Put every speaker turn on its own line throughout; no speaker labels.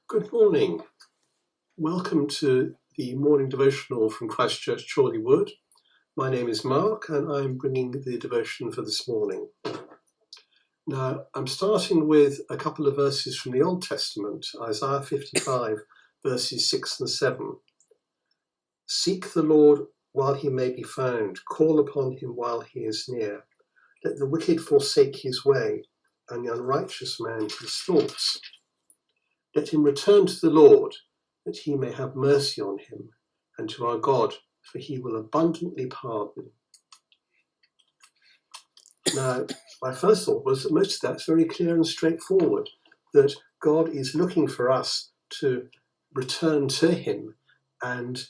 Good morning. Welcome to the morning devotional from Christchurch Chorley Wood. My name is Mark and I'm bringing the devotion for this morning. Now, I'm starting with a couple of verses from the Old Testament, Isaiah 55, verses 6 and 7. Seek the Lord while he may be found, call upon him while he is near. Let the wicked forsake his way, and the unrighteous man his thoughts. Let him return to the Lord, that he may have mercy on him, and to our God, for he will abundantly pardon. Now, my first thought was that most of that's very clear and straightforward, that God is looking for us to return to him and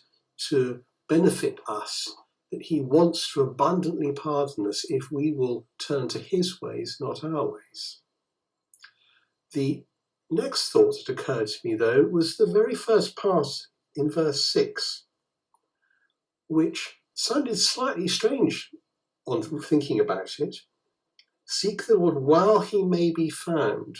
to benefit us, that he wants to abundantly pardon us if we will turn to his ways, not our ways. The next thought that occurred to me, though, was the very first part in verse 6, which sounded slightly strange on thinking about it. Seek the Lord while he may be found.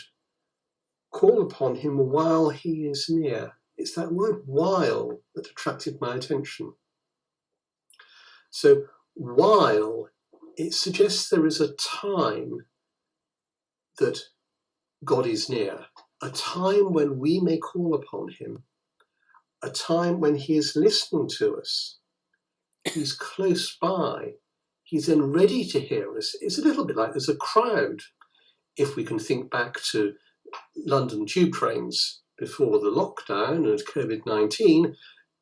Call upon him while he is near. It's that word while that attracted my attention. So while, it suggests there is a time that God is near, a time when we may call upon him, a time when he is listening to us. He's close by. He's then ready to hear us. It's a little bit like there's a crowd. If we can think back to London tube trains before the lockdown and COVID-19,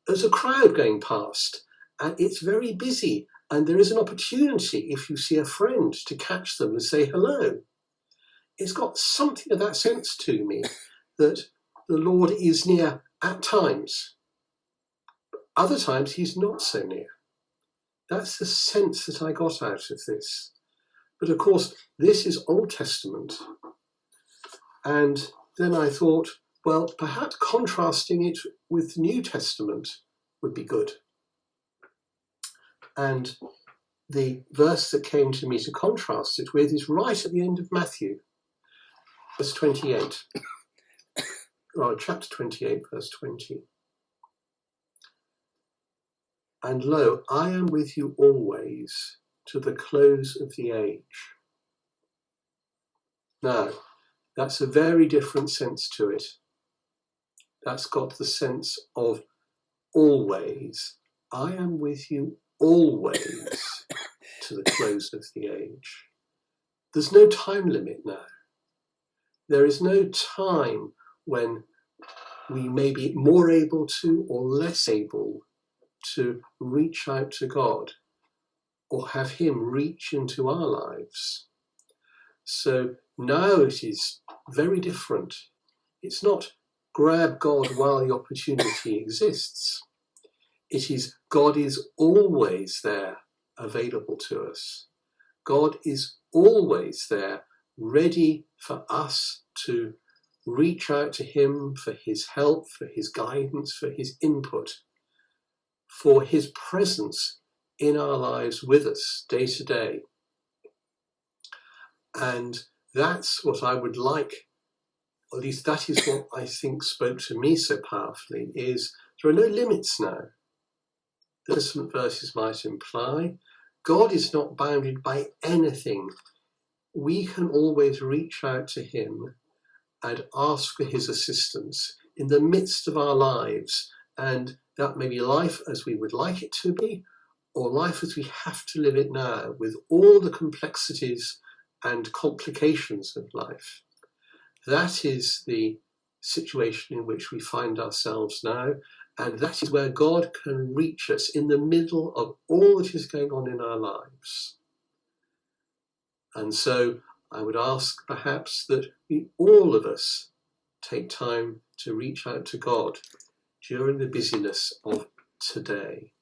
there's a crowd going past and it's very busy. And there is an opportunity, if you see a friend, to catch them and say hello. It's got something of that sense to me, that the Lord is near at times. Other times he's not so near. That's the sense that I got out of this. But of course, this is Old Testament. And then I thought, well, perhaps contrasting it with New Testament would be good. And the verse that came to me to contrast it with is right at the end of Matthew, verse 28. Or chapter 28, verse 20. And lo, I am with you always to the close of the age. Now, that's a very different sense to it. That's got the sense of always. I am with you always to the close of the age. There's no time limit now. There is no time when we may be more able to or less able to reach out to God or have him reach into our lives. So now it is very different. It's not grab God while the opportunity exists. It is God is always there available to us. God is always there ready for us to reach out to him for his help, for his guidance, for his input, for his presence in our lives with us day to day. And that's what I would like, or at least that is what I think spoke to me so powerfully, is there are no limits now. The Testament verses might imply God is not bounded by anything. We can always reach out to him and ask for his assistance in the midst of our lives. And that may be life as we would like it to be, or life as we have to live it now, with all the complexities and complications of life. That is the situation in which we find ourselves now, and that is where God can reach us in the middle of all that is going on in our lives. And so I would ask perhaps that we, all of us, take time to reach out to God during the busyness of today.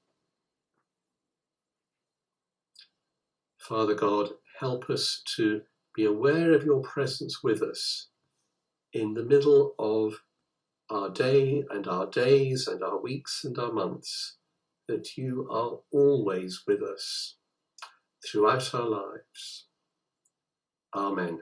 Father God, help us to be aware of your presence with us in the middle of our day and our days and our weeks and our months, that you are always with us throughout our lives. Amen.